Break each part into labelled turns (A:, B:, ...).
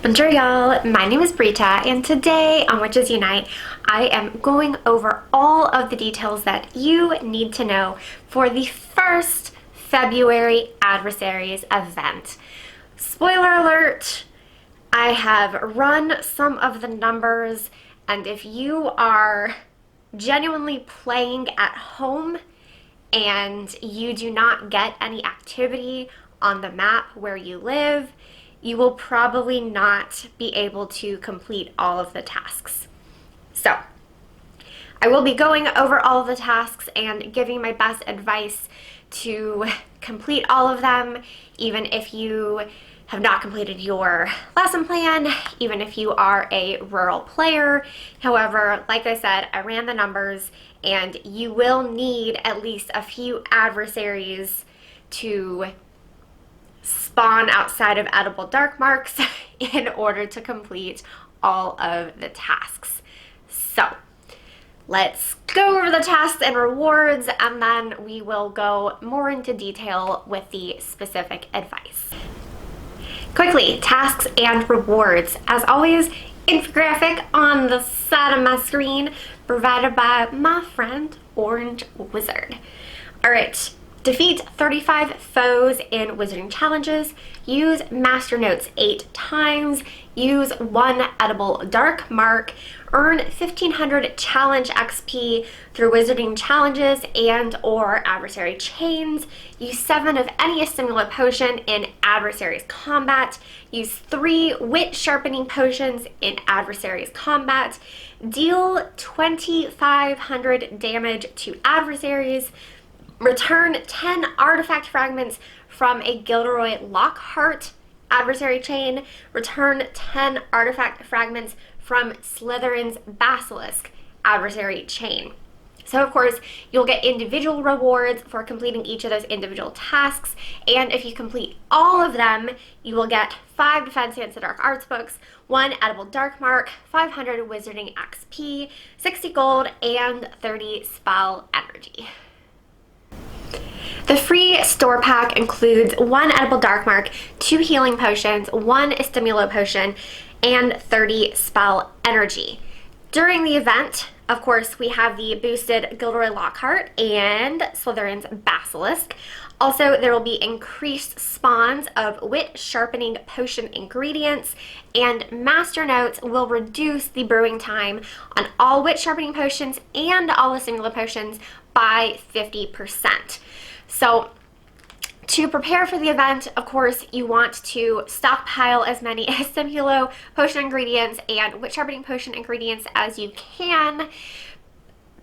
A: Bonjour y'all, my name is Brita and today on Witches Unite I am going over all of the details that you need to know for the first February Adversaries event. Spoiler alert, I have run some of the numbers, and if you are genuinely playing at home and you do not get any activity on the map where you live, you will probably not be able to complete all of the tasks. So, I will be going over all of the tasks and giving my best advice to complete all of them, even if you have not completed your lesson plan, even if you are a rural player. However, like I said, I ran the numbers and you will need at least a few adversaries to spawn outside of edible dark marks in order to complete all of the tasks. So let's go over the tasks and rewards, and then we will go more into detail with the specific advice. Quickly, tasks and rewards. As always, infographic on the side of my screen provided by my friend Orange Wizard. Alright, defeat 35 foes in Wizarding Challenges, use Master Notes 8 times, use 1 edible dark mark, earn 1500 challenge XP through Wizarding Challenges and or Adversary Chains, use 7 of any stimulant potion in Adversaries Combat, use 3 Wit Sharpening Potions in Adversaries Combat, deal 2500 damage to adversaries, return 10 artifact fragments from a Gilderoy Lockhart adversary chain, return 10 artifact fragments from Slytherin's Basilisk adversary chain. So of course, you'll get individual rewards for completing each of those individual tasks, and if you complete all of them, you will get 5 Defense Against the Dark Arts books, 1 edible dark mark, 500 Wizarding XP, 60 gold, and 30 spell energy. The free store pack includes 1 edible dark mark, 2 healing potions, 1 stimulo potion, and 30 spell energy. During the event, of course, we have the boosted Gilderoy Lockhart and Slytherin's Basilisk. Also, there will be increased spawns of Wit Sharpening Potion ingredients, and Master Notes will reduce the brewing time on all Wit Sharpening Potions and all the stimulo potions by 50%. So, to prepare for the event, of course, you want to stockpile as many stimulo potion ingredients and Wit Sharpening Potion ingredients as you can.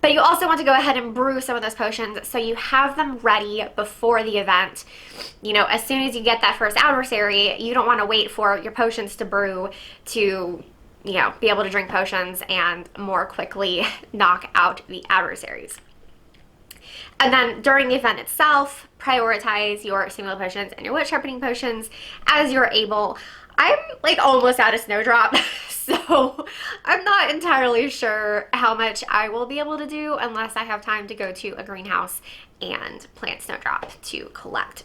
A: But you also want to go ahead and brew some of those potions so you have them ready before the event. You know, as soon as you get that first adversary, you don't want to wait for your potions to brew to, you know, be able to drink potions and more quickly knock out the adversaries. And then during the event itself, prioritize your stimulo potions and your Wit Sharpening Potions as you're able. I'm like almost out of Snowdrop, so I'm not entirely sure how much I will be able to do unless I have time to go to a greenhouse and plant Snowdrop to collect,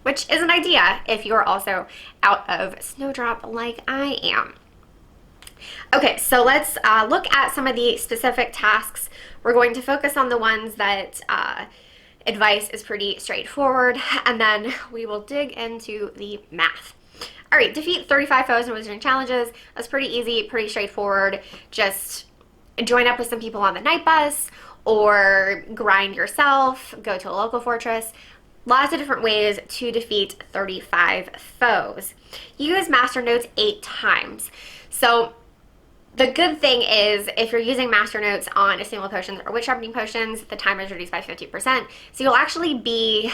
A: which is an idea if you're also out of Snowdrop like I am. Okay, so let's look at some of the specific tasks. We're going to focus on the ones that advice is pretty straightforward, and then we will dig into the math. All right, defeat 35 foes in Wizarding Challenges. That's pretty easy, pretty straightforward. Just join up with some people on the night bus or grind yourself, go to a local fortress. Lots of different ways to defeat 35 foes. Use Master Notes 8 times. So the good thing is, if you're using Master Notes on stimulo potions or Wit Sharpening Potions, the time is reduced by 50%. So you'll actually be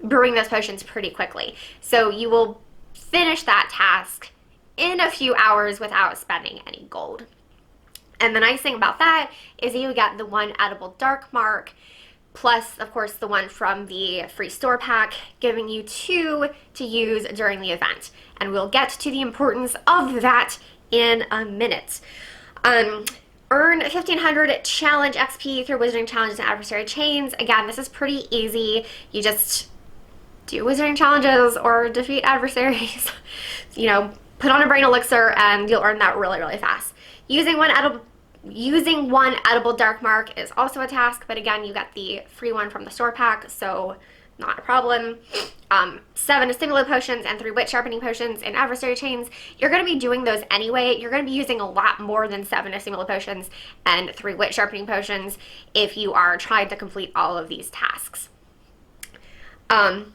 A: brewing those potions pretty quickly. So you will finish that task in a few hours without spending any gold. And the nice thing about that is you get the 1 edible dark mark, plus, of course, the one from the free store pack, giving you 2 to use during the event. And we'll get to the importance of that in a minute. Earn 1500 challenge XP through Wizarding Challenges and Adversary Chains. Again, this is pretty easy. You just do Wizarding Challenges or defeat adversaries. You know, put on a brain elixir and you'll earn that really, really fast. Using one edible dark mark is also a task, but again, you get the free one from the store pack, so not a problem. 7 stimulant potions and 3 wit sharpening potions in adversary chains. You're going to be doing those anyway. You're going to be using a lot more than 7 stimulant potions and 3 wit sharpening potions if you are trying to complete all of these tasks. And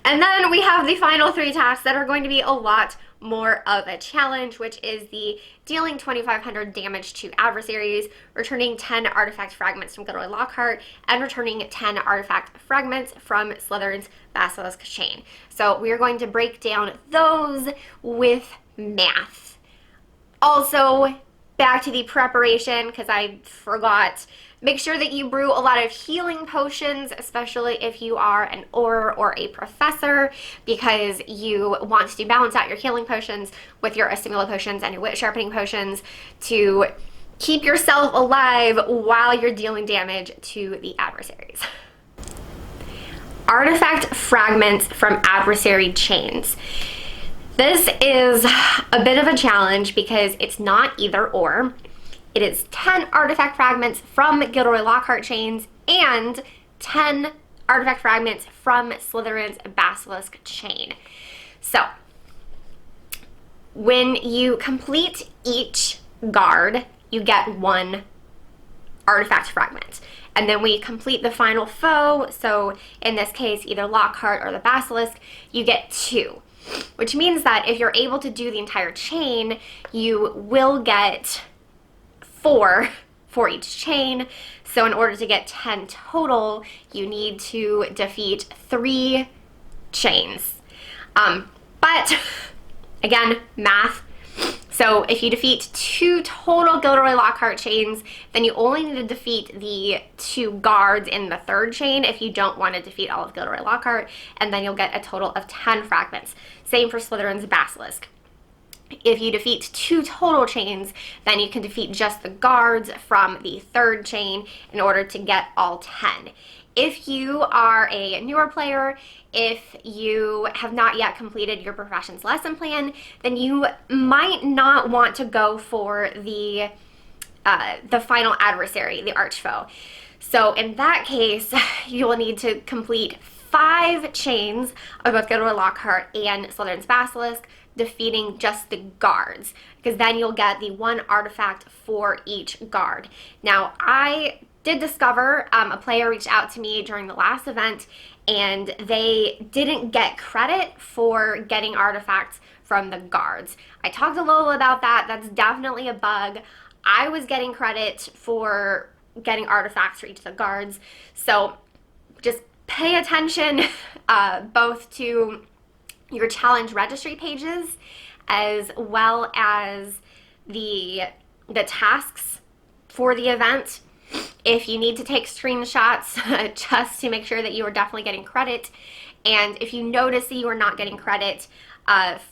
A: then we have the final 3 tasks that are going to be a lot more of a challenge, which is the dealing 2,500 damage to adversaries, returning 10 artifact fragments from Gilderoy Lockhart, and returning 10 artifact fragments from Slytherin's Basilisk chain. So we are going to break down those with math. Also, back to the preparation, because I forgot. Make sure that you brew a lot of healing potions, especially if you are an Auror or a Professor, because you want to balance out your healing potions with your stimulant potions and your wit sharpening potions to keep yourself alive while you're dealing damage to the adversaries. Artifact fragments from adversary chains. This is a bit of a challenge because it's not either or. It is 10 artifact fragments from Gilderoy Lockhart chains and 10 artifact fragments from Slytherin's Basilisk chain. So, when you complete each guard, you get 1 artifact fragment. And then we complete the final foe, so in this case, either Lockhart or the Basilisk, you get 2. Which means that if you're able to do the entire chain, you will get 4 for each chain. So in order to get 10 total, you need to defeat 3 chains. But again, math. So if you defeat 2 total Gilderoy Lockhart chains, then you only need to defeat the 2 guards in the 3rd chain if you don't want to defeat all of Gilderoy Lockhart, and then you'll get a total of 10 fragments. Same for Slytherin's Basilisk. If you defeat 2 total chains, then you can defeat just the guards from the 3rd chain in order to get all 10. If you are a newer player, if you have not yet completed your profession's lesson plan, then you might not want to go for the final adversary, the archfoe. So in that case, you will need to complete 5 chains of both Gilderoy Lockhart and Slytherin's Basilisk, defeating just the guards, because then you'll get the 1 artifact for each guard. Now, I did discover a player reached out to me during the last event, and they didn't get credit for getting artifacts from the guards. I talked a little about that. That's definitely a bug. I was getting credit for getting artifacts for each of the guards, so just pay attention both to your challenge registry pages as well as the tasks for the event. If you need to take screenshots just to make sure that you are definitely getting credit, and if you notice that you are not getting credit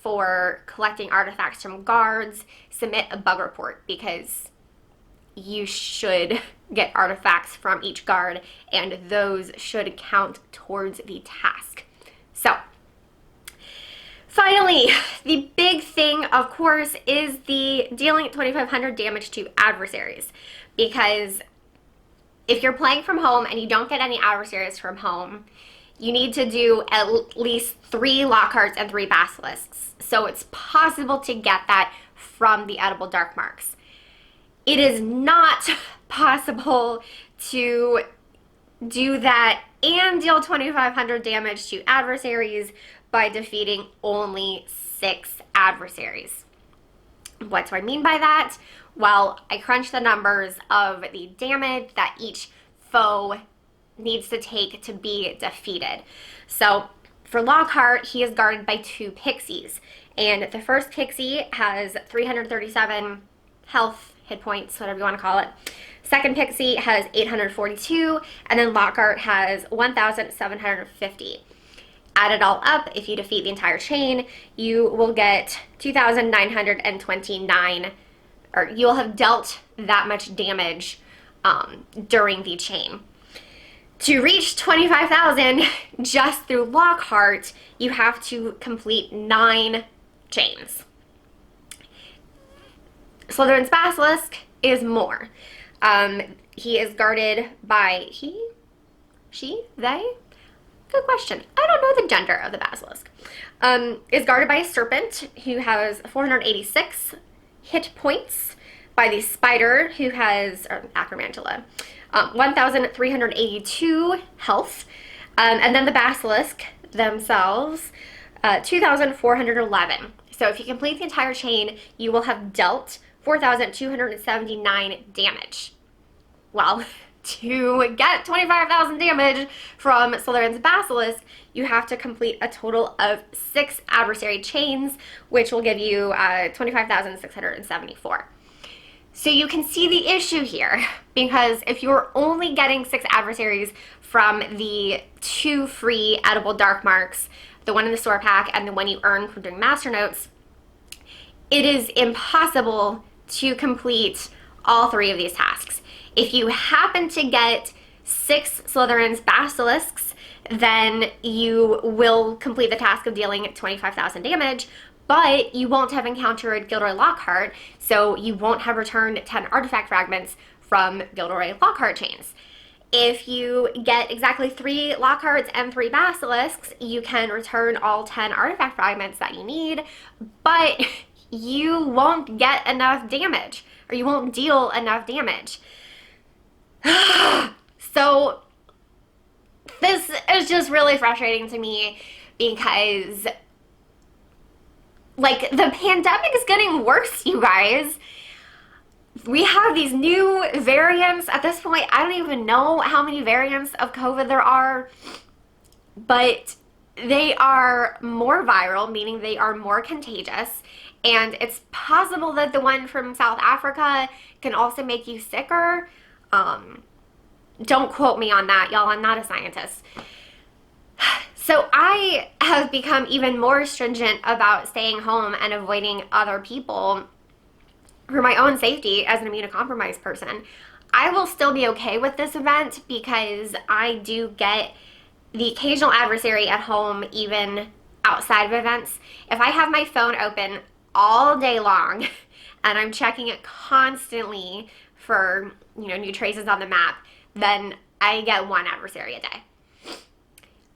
A: for collecting artifacts from guards, submit a bug report, because you should get artifacts from each guard and those should count towards the task. So finally, the big thing, of course, is the dealing 2,500 damage to adversaries, because if you're playing from home and you don't get any adversaries from home, you need to do at least 3 Lockharts and 3 Basilisks. So it's possible to get that from the edible dark marks. It is not possible to do that and deal 2,500 damage to adversaries by defeating only 6 adversaries. What do I mean by that? Well, I crunched the numbers of the damage that each foe needs to take to be defeated. So for Lockhart, he is guarded by 2 pixies, and the first pixie has 337 health, hit points, whatever you want to call it. Second pixie has 842, and then Lockhart has 1,750. Add it all up, if you defeat the entire chain, you will get 2,929, or you'll have dealt that much damage during the chain. To reach 25,000 just through Lockhart, you have to complete 9 chains. Slytherin's Basilisk is more. He is guarded by she, they? Good question. I don't know the gender of the Basilisk. Is guarded by a serpent who has 486 hit points, by the spider who has, or acromantula, 1,382 health, and then the Basilisk themselves, 2,411. So if you complete the entire chain, you will have dealt 4,279 damage. Well, to get 25,000 damage from Slytherin's Basilisk, you have to complete a total of 6 adversary chains, which will give you 25,674. So you can see the issue here, because if you're only getting 6 adversaries from the 2 free edible dark marks, the one in the store pack and the one you earn from doing master notes, it is impossible to complete all 3 of these tasks. If you happen to get 6 Slytherin's Basilisks, then you will complete the task of dealing 25,000 damage, but you won't have encountered Gilderoy Lockhart, so you won't have returned 10 artifact fragments from Gilderoy Lockhart chains. If you get exactly 3 Lockharts and 3 Basilisks, you can return all 10 artifact fragments that you need, but you won't get enough damage, or you won't deal enough damage. So this is just really frustrating to me, because like, the pandemic is getting worse, you guys. We have these new variants. At this point, I don't even know how many variants of COVID there are, but they are more viral, meaning they are more contagious, and it's possible that the one from South Africa can also make you sicker. Don't quote me on that, y'all. I'm not a scientist. So I have become even more stringent about staying home and avoiding other people for my own safety as an immunocompromised person. I will still be okay with this event because I do get the occasional adversary at home even outside of events. If I have my phone open all day long and I'm checking it constantly for, new traces on the map, then I get 1 adversary a day.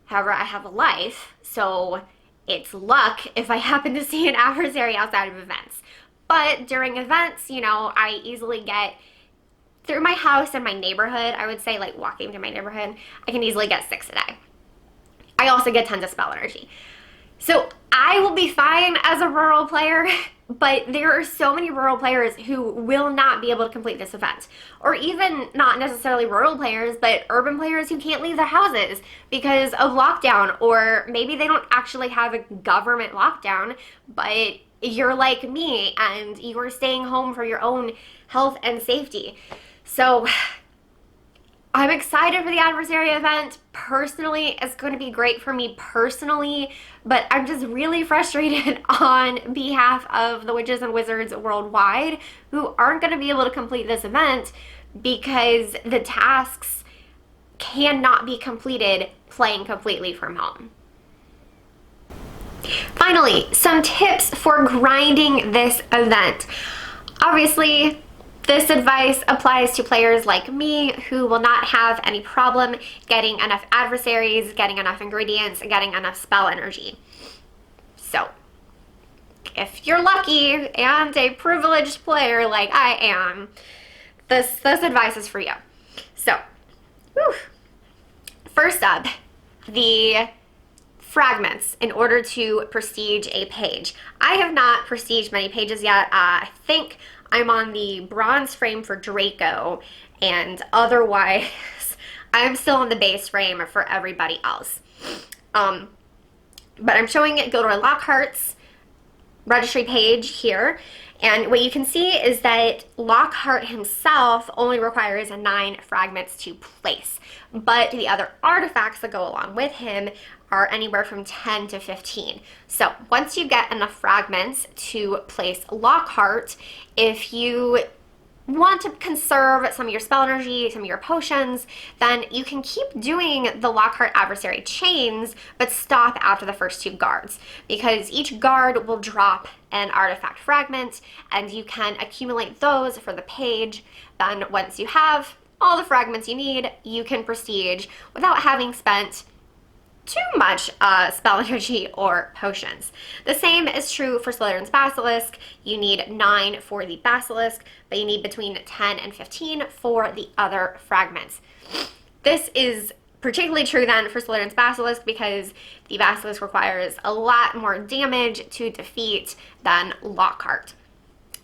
A: However, I have a life, so it's luck if I happen to see an adversary outside of events. But during events, I easily get, through my house and my neighborhood, I would say, like, walking through my neighborhood, I can easily get 6 a day. I also get tons of spell energy. So I will be fine as a rural player, but there are so many rural players who will not be able to complete this event. Or even not necessarily rural players, but urban players who can't leave their houses because of lockdown, or maybe they don't actually have a government lockdown, but you're like me and you are staying home for your own health and safety. So I'm excited for the adversary event. Personally, it's going to be great for me personally, but I'm just really frustrated on behalf of the witches and wizards worldwide who aren't going to be able to complete this event because the tasks cannot be completed playing completely from home. Finally, some tips for grinding this event. Obviously, this advice applies to players like me who will not have any problem getting enough adversaries, getting enough ingredients, and getting enough spell energy. So, if you're lucky and a privileged player like I am, this advice is for you. So, first up, the fragments in order to prestige a page. I have not prestiged many pages yet. I think I'm on the bronze frame for Draco, and otherwise I'm still on the base frame for everybody else. But I'm showing it Gilderoy Lockhart's registry page here, and what you can see is that Lockhart himself only requires 9 fragments to place, but the other artifacts that go along with him are anywhere from 10 to 15. So once you get enough fragments to place Lockhart, if you want to conserve some of your spell energy, some of your potions, then you can keep doing the Lockhart adversary chains, but stop after the first 2 guards, because each guard will drop an artifact fragment, and you can accumulate those for the page. Then once you have all the fragments you need, you can prestige without having spent too much spell energy or potions. The same is true for Slytherin's Basilisk. You need 9 for the Basilisk, but you need between 10 and 15 for the other fragments. This is particularly true then for Slytherin's Basilisk, because the Basilisk requires a lot more damage to defeat than Lockhart.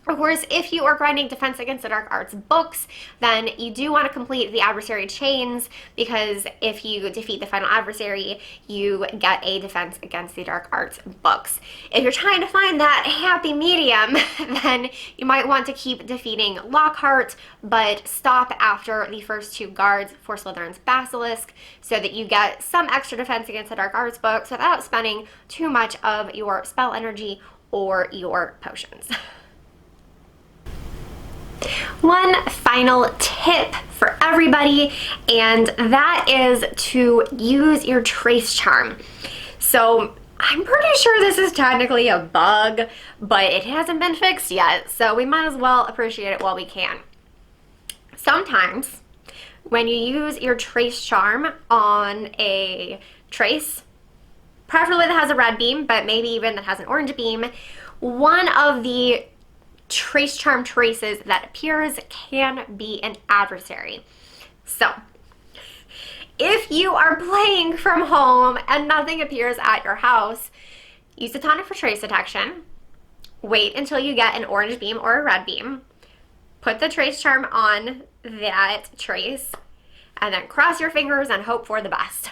A: Of course, if you are grinding Defense Against the Dark Arts books, then you do want to complete the adversary chains, because if you defeat the final adversary, you get a Defense Against the Dark Arts books. If you're trying to find that happy medium, then you might want to keep defeating Lockhart, but stop after the first 2 guards for Slytherin's Basilisk, so that you get some extra Defense Against the Dark Arts books without spending too much of your spell energy or your potions. One final tip for everybody, and that is to use your Trace Charm. So I'm pretty sure this is technically a bug, but it hasn't been fixed yet, so we might as well appreciate it while we can. Sometimes when you use your Trace Charm on a trace, preferably that has a red beam, but maybe even that has an orange beam, one of the Trace Charm traces that appears can be an adversary. So if you are playing from home and nothing appears at your house, use a tonic for trace detection. Wait until you get an orange beam or a red beam. Put the Trace Charm on that trace, and then cross your fingers and hope for the best.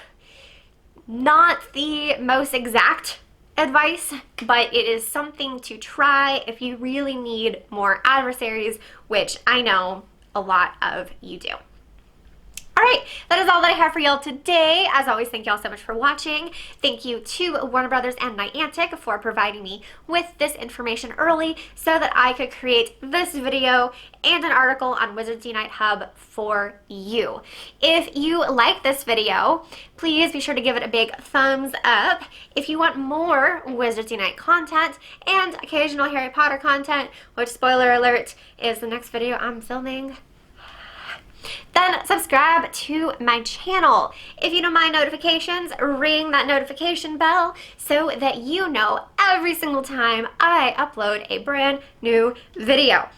A: Not the most exact advice, but it is something to try if you really need more adversaries, which I know a lot of you do. All right, that is all that I have for y'all today. As always, thank y'all so much for watching. Thank you to Warner Brothers and Niantic for providing me with this information early so that I could create this video and an article on Wizards Unite Hub for you. If you like this video, please be sure to give it a big thumbs up. If you want more Wizards Unite content and occasional Harry Potter content, which, spoiler alert, is the next video I'm filming, then subscribe to my channel. If you don't mind notifications, ring that notification bell so that you know every single time I upload a brand new video.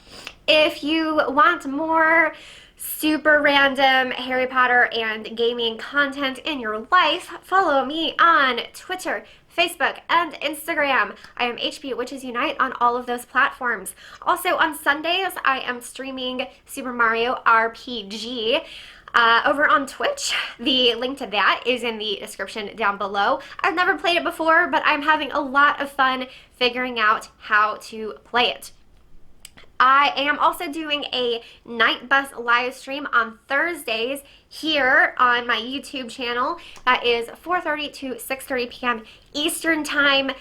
A: If you want more super random Harry Potter and gaming content in your life, follow me on Twitter, Facebook, and Instagram. I am HB Witches Unite on all of those platforms. Also on Sundays, I am streaming Super Mario RPG over on Twitch. The link to that is in the description down below. I've never played it before, but I'm having a lot of fun figuring out how to play it. I am also doing a Night Bus live stream on Thursdays here on my YouTube channel. That is 4:30 to 6:30 p.m. Eastern Time,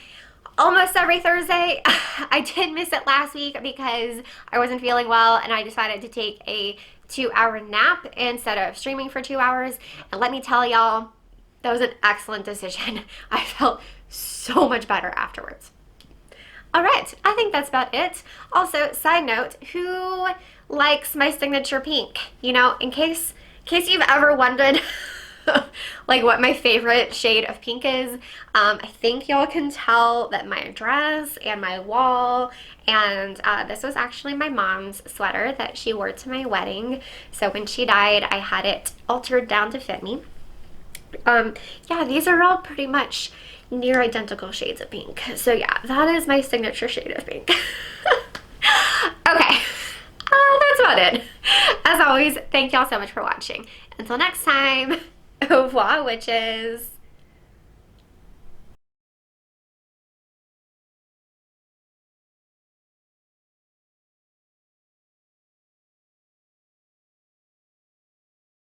A: almost every Thursday. I did miss it last week because I wasn't feeling well and I decided to take a 2-hour nap instead of streaming for 2 hours. And let me tell y'all, that was an excellent decision. I felt so much better afterwards. All right, I think that's about it. Also, side note, who likes my signature pink? You know, in case you've ever wondered like what my favorite shade of pink is, I think y'all can tell that my dress and my wall, and this was actually my mom's sweater that she wore to my wedding. So when she died, I had it altered down to fit me. Yeah, these are all pretty much near identical shades of pink. So yeah, that is my signature shade of pink. Okay, that's about it. As always, thank y'all so much for watching. Until next time, au revoir, witches.